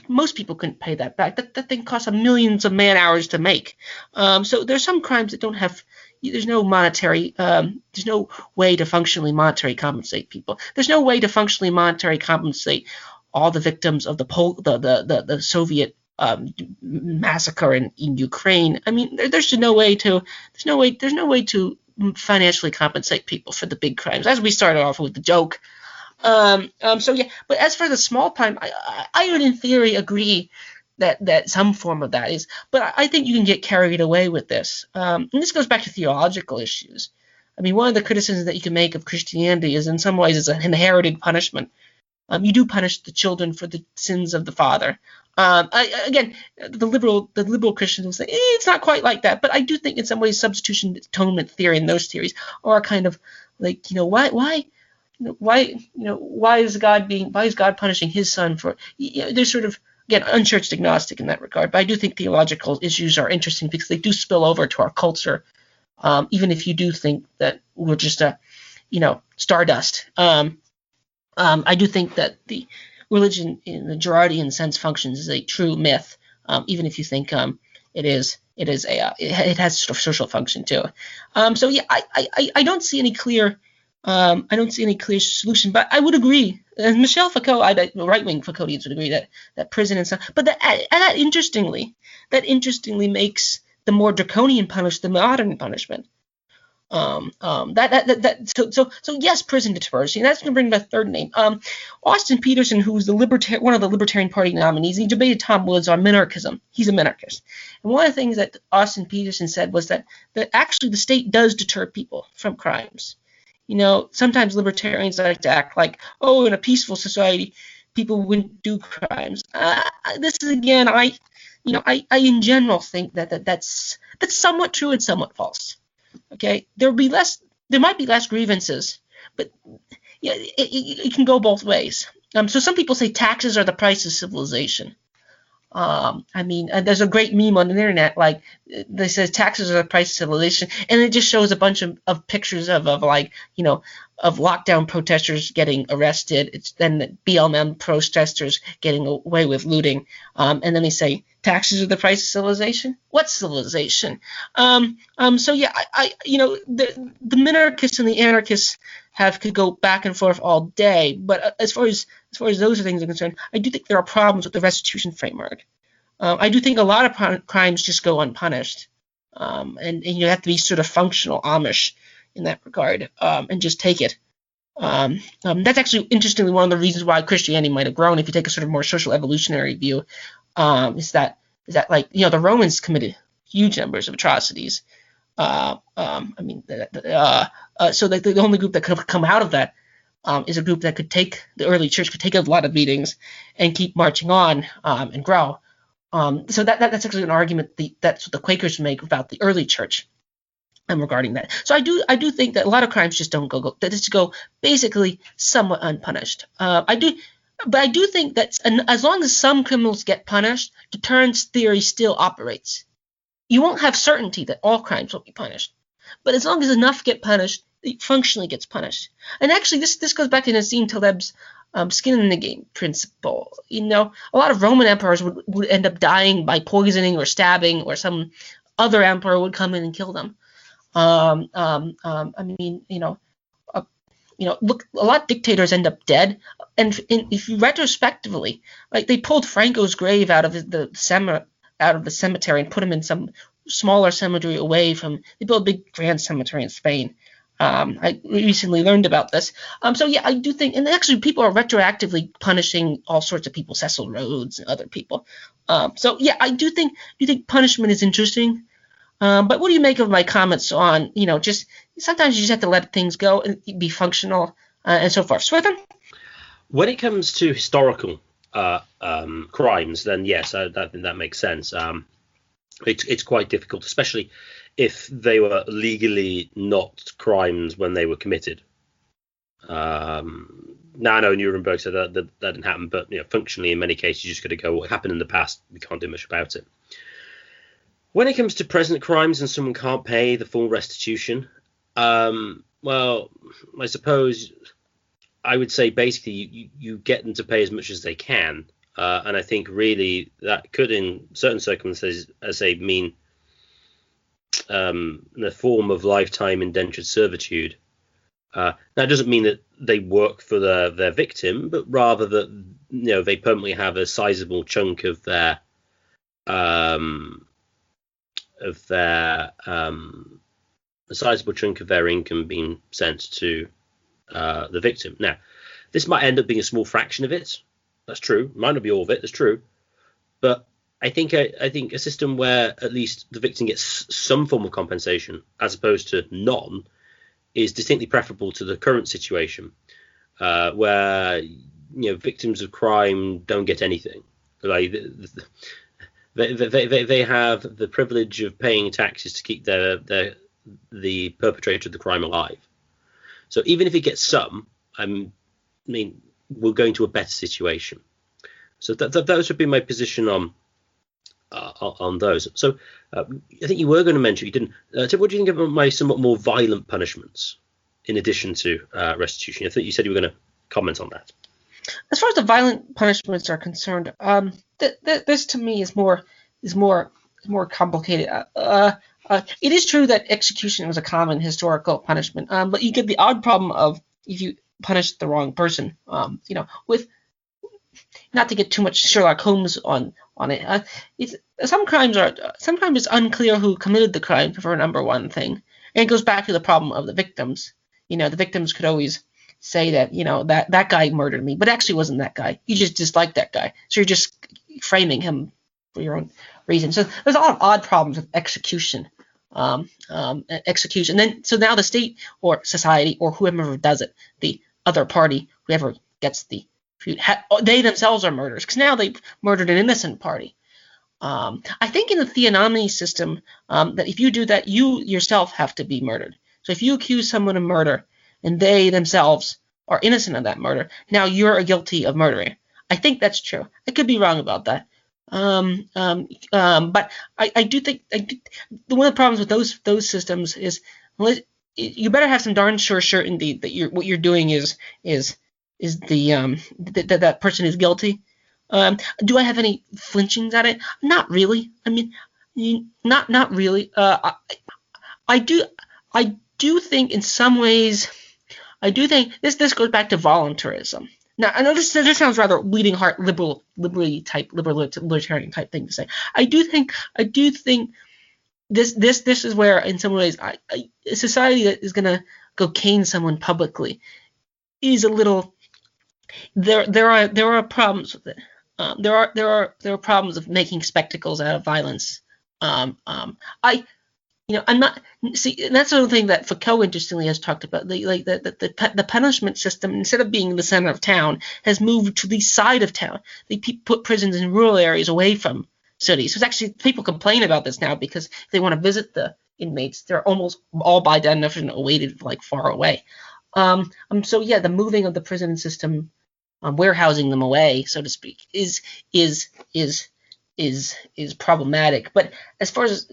S2: Most people couldn't pay that back. That thing costs millions of man hours to make. So there's some crimes that don't have. There's no monetary. There's no way to functionally monetary compensate people. There's no way to functionally monetary compensate all the victims of the Soviet massacre in Ukraine. I mean, there's no way to financially compensate people for the big crimes. As we started off with the joke. But as for the small crime, I would in theory agree that some form of that is, but I think you can get carried away with this. And this goes back to theological issues. I mean, one of the criticisms that you can make of Christianity is in some ways it's an inherited punishment. You do punish the children for the sins of the father. Again, the liberal Christians will say it's not quite like that, but I do think in some ways substitution atonement theory and those theories are kind of like, why is God punishing his son for? They're sort of, again, unchurched agnostic in that regard. But I do think theological issues are interesting because they do spill over to our culture, even if you do think that we're just stardust. I do think that religion in the Girardian sense functions as a true myth, even if you think it has sort of social function too. So yeah, I don't see any clear solution, but I would agree. Michel Foucault, right-wing Foucauldians would agree that prison and stuff, but that interestingly makes the more draconian punishment the modern punishment. So yes, prison deters. And that's going to bring my third name. Austin Peterson, who's one of the Libertarian Party nominees, he debated Tom Woods on minarchism. He's a minarchist. And one of the things that Austin Peterson said was that actually the state does deter people from crimes. Sometimes libertarians like to act like, oh, in a peaceful society, people wouldn't do crimes. This is, again, I in general think that's somewhat true and somewhat false. Okay, there might be less grievances, but yeah, it can go both ways. So some people say taxes are the price of civilization. There's a great meme on the internet, like, that says taxes are the price of civilization, and it just shows a bunch of pictures of lockdown protesters getting arrested. It's then the BLM protesters getting away with looting, and then they say taxes are the price of civilization. What's civilization? So yeah, the minarchists and the anarchists could go back and forth all day, but as far as those things are concerned, I do think there are problems with the restitution framework. I do think a lot of crimes just go unpunished, and you have to be sort of functional Amish in that regard, and just take it. That's actually, interestingly, one of the reasons why Christianity might have grown, if you take a sort of more social evolutionary view, is that like, the Romans committed huge numbers of atrocities. So the only group that could have come out of that is a group that the early church could take a lot of beatings and keep marching on and grow. So that's actually an argument that's what the Quakers make about the early church regarding that. So I do think that a lot of crimes just don't go basically somewhat unpunished. But I do think that as long as some criminals get punished, deterrence theory still operates. You won't have certainty that all crimes will be punished, but as long as enough get punished, it functionally gets punished. And actually, this goes back to Nassim Taleb's skin in the game principle. A lot of Roman emperors would end up dying by poisoning or stabbing, or some other emperor would come in and kill them. Look, a lot of dictators end up dead, and if you retrospectively, like, they pulled Franco's grave out of the cemetery and put him in some smaller cemetery away from. They built a big grand cemetery in Spain. I recently learned about this. So yeah, I do think, and actually people are retroactively punishing all sorts of people, Cecil Rhodes and other people. So yeah, I do think punishment is interesting. But what do you make of my comments on, just sometimes you just have to let things go and be functional and so forth? Swithin?
S1: When it comes to historical crimes, then yes, I think that makes sense. It's quite difficult, especially if they were legally not crimes when they were committed. Now I know Nuremberg said that didn't happen, but functionally in many cases you just got to go, what happened in the past, we can't do much about it. When it comes to present crimes and someone can't pay the full restitution, well, I suppose I would say basically you get them to pay as much as they can. And I think really that could, in certain circumstances, mean the form of lifetime indentured servitude. That doesn't mean that they work for their victim, but rather that they permanently have a sizable chunk of their income being sent to the victim. Now, this might end up being a small fraction of it. That's true. Might not be all of it. That's true. But I think a system where at least the victim gets some form of compensation as opposed to none is distinctly preferable to the current situation, where victims of crime don't get anything. Like they have the privilege of paying taxes to keep the perpetrator of the crime alive. So even if he gets some, we're going to a better situation. So those would be my position on those. So I think you were going to mention, you didn't. Tim, what do you think about my somewhat more violent punishments in addition to restitution? I think you said you were going to comment on that.
S2: As far as the violent punishments are concerned, this to me is more complicated. It is true that execution was a common historical punishment, but you get the odd problem of if you punish the wrong person. With not to get too much Sherlock Holmes on it. Sometimes it's unclear who committed the crime for number one thing, and it goes back to the problem of the victims. The victims could always say that that guy murdered me, but actually wasn't that guy. You just dislike that guy, so you're just framing him for your own reason. So there's a lot of odd problems with execution. So now the state or society or whoever does it, the other party, whoever gets the they themselves are murderers because now they've murdered an innocent party. I think in the theonomy system that if you do that, you yourself have to be murdered. So if you accuse someone of murder and they themselves are innocent of that murder, now you're guilty of murdering. I think that's true. I could be wrong about that. But I do think one of the problems with those systems is you better have some darn sure certainty that what you're doing is that person is guilty. Do I have any flinchings at it? Not really. I mean, not really. I do think in some ways. I do think this goes back to voluntarism. Now, I know this sounds rather bleeding heart libertarian type thing to say. I do think this is where in some ways a society that is going to go cane someone publicly is a little. There are problems with it. There are problems of making spectacles out of violence. I'm not see. And that's the thing that Foucault interestingly has talked about. The punishment system, instead of being the center of town, has moved to the side of town. They put prisons in rural areas away from cities. So it's actually people complain about this now because if they want to visit the inmates, they're almost all by definition awaited far away. So yeah, the moving of the prison system, warehousing them away, so to speak, is problematic. But as far as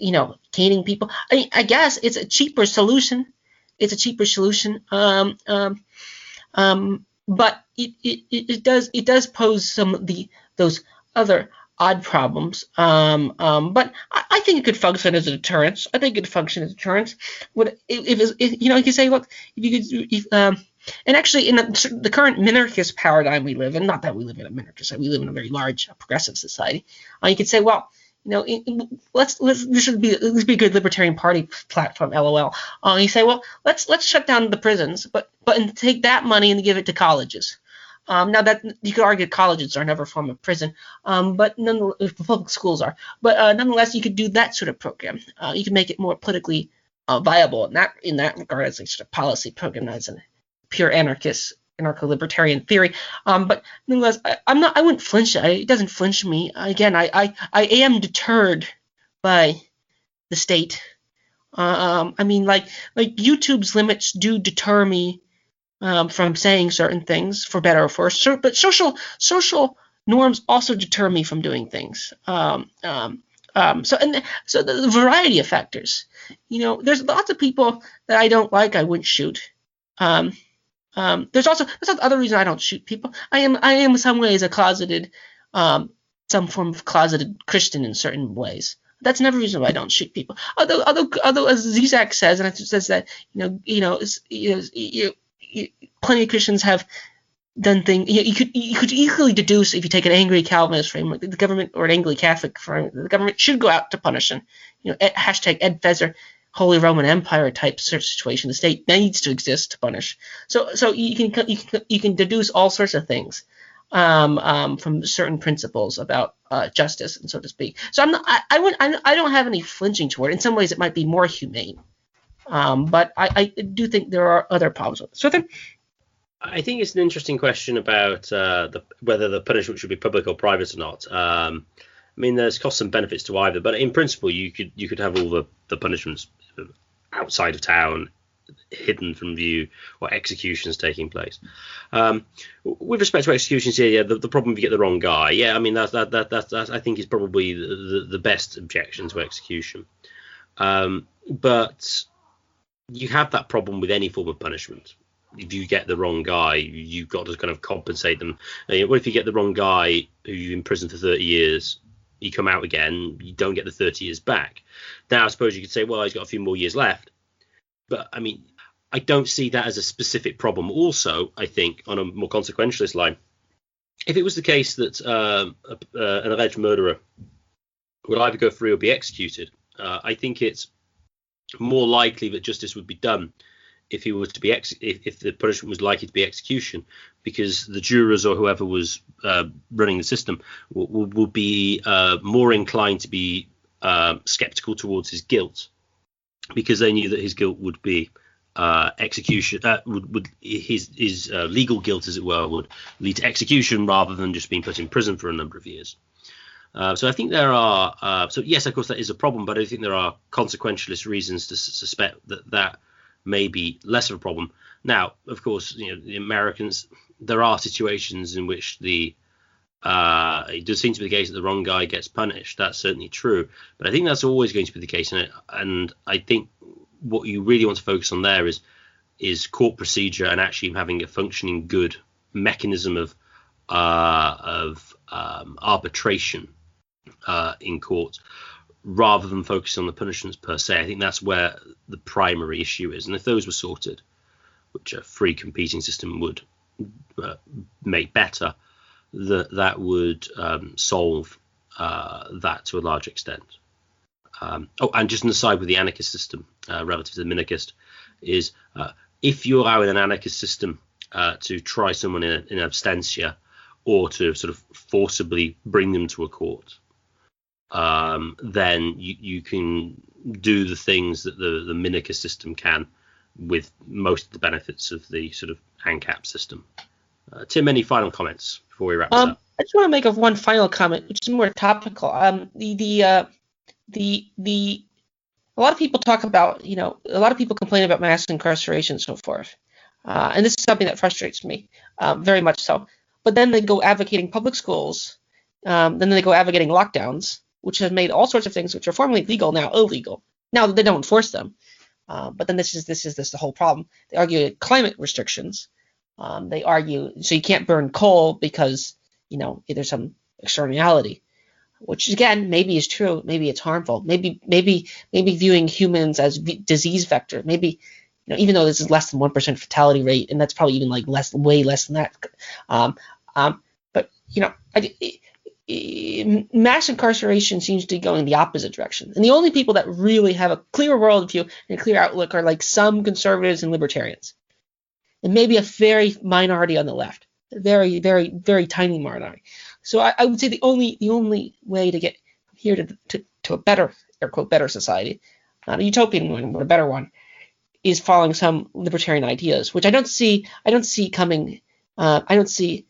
S2: caning people, I guess it's a cheaper solution. But it does pose some of those other odd problems. But I think it could function as a deterrence. If you could say, look, and actually, in the current minarchist paradigm we live in, not that we live in a minarchist, we live in a very large progressive society. You could say, well, this would be a good libertarian party platform, LOL. You say, well, let's shut down the prisons, but take that money and give it to colleges. Now that you could argue colleges are never a form of prison, but nonetheless, public schools are. But nonetheless, you could do that sort of program. You can make it more politically viable in that regard as a sort of policy program, not as a pure anarcho-libertarian theory. But nonetheless, I wouldn't flinch. It doesn't flinch me. Again, I am deterred by the state. I mean, like YouTube's limits do deter me from saying certain things, for better or for worse. But social norms also deter me from doing things. So the variety of factors. There's lots of people that I don't like. I wouldn't shoot. There's other reason I don't shoot people. I am in some ways a closeted, some form of closeted Christian in certain ways. That's never a reason why I don't shoot people. Although as Zizek says, and it says that plenty of Christians have done things. You could easily deduce, if you take an angry Calvinist framework, that the government, or an angry Catholic framework, the government should go out to punish. And hashtag Ed Fezer, Holy Roman Empire type sort of situation. The state needs to exist to punish. So you can deduce all sorts of things from certain principles about justice, and so to speak. So I don't have any flinching toward it. In some ways, it might be more humane. But I do think there are other problems with it. So then,
S1: I think it's an interesting question about whether the punishment should be public or private or not. I mean, there's costs and benefits to either, but in principle, you could have all the punishments outside of town, hidden from view, or executions taking place. With respect to executions here, yeah, the problem if you get the wrong guy. Yeah, I mean that I think is probably the best objection to execution. But you have that problem with any form of punishment. if you get the wrong guy, you've got to kind of compensate them. What if you get the wrong guy who you imprisoned for 30 years, you come out again, you don't get the 30 years back? Now, I suppose you could say, well, he's got a few more years left. But, I mean, I don't see that as a specific problem. Also, I think, on a more consequentialist line, if it was the case that an alleged murderer would either go free or be executed, I think it's more likely that justice would be done if he was to be if the punishment was likely to be execution, because the jurors or whoever was running the system will be more inclined to be skeptical towards his guilt, because they knew that his guilt would be execution. His legal guilt, as it were, would lead to execution rather than just being put in prison for a number of years. So I think there are. So yes, of course, that is a problem, but I think there are consequentialist reasons to suspect that may be less of a problem. Now, of course, the Americans, there are situations in which it does seem to be the case that the wrong guy gets punished. That's certainly true, but I think that's always going to be the case. And I think what you really want to focus on there is court procedure and actually having a functioning good mechanism of arbitration in court, rather than focus on the punishments per se. I think that's where the primary issue is. And if those were sorted, which a free competing system would make better, that would solve that to a large extent. And just an aside with the anarchist system relative to the minarchist is if you allow in an anarchist system to try someone in absentia, or to sort of forcibly bring them to a court, then you can do the things that the minarchist system can, with most of the benefits of the sort of ANCAP system. Tim, any final comments before we wrap this up?
S2: I just want to make one final comment, which is more topical. A lot of people talk about, a lot of people complain about mass incarceration and so forth, and this is something that frustrates me very much so. But then they go advocating public schools, then they go advocating lockdowns, which have made all sorts of things which are formerly legal now illegal. Now they don't enforce them. But then this is the whole problem. They argue climate restrictions. They argue so you can't burn coal because there's some externality, which again maybe is true, maybe it's harmful, maybe viewing humans as disease vector, maybe even though this is less than 1% fatality rate, and that's probably even like way less than that. But mass incarceration seems to be going the opposite direction, and the only people that really have a clear worldview and a clear outlook are like some conservatives and libertarians, and maybe a very minority on the left, a very, very, very tiny minority. So I would say the only way to get here to a better, air quote, better society, not a utopian one, but a better one, is following some libertarian ideas, which I don't see coming. I didn't see.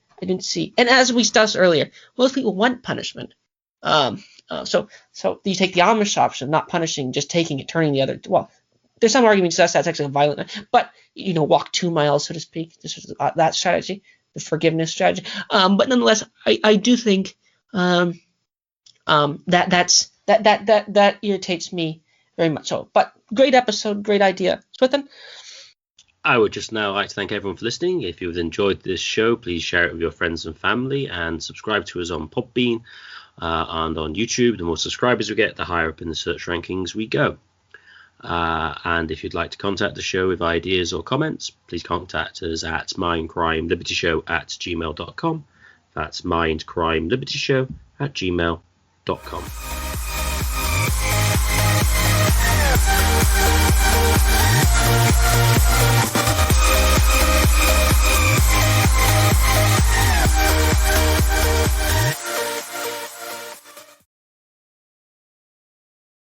S2: And as we discussed earlier, most people want punishment. So you take the Amish option, not punishing, just taking it, turning the other. Well, there's some arguments that's actually a violent, but walk 2 miles, so to speak. This is that strategy, the forgiveness strategy. But nonetheless, I do think that irritates me very much so. But great episode, great idea. Swithin?
S1: I would just now like to thank everyone for listening. If you've enjoyed this show, please share it with your friends and family, and subscribe to us on Podbean and on YouTube. The more subscribers we get, the higher up in the search rankings we go. And if you'd like to contact the show with ideas or comments, please contact us at mindcrimelibертyshow@gmail.com. That's mindcrimelibертyshow@gmail.com.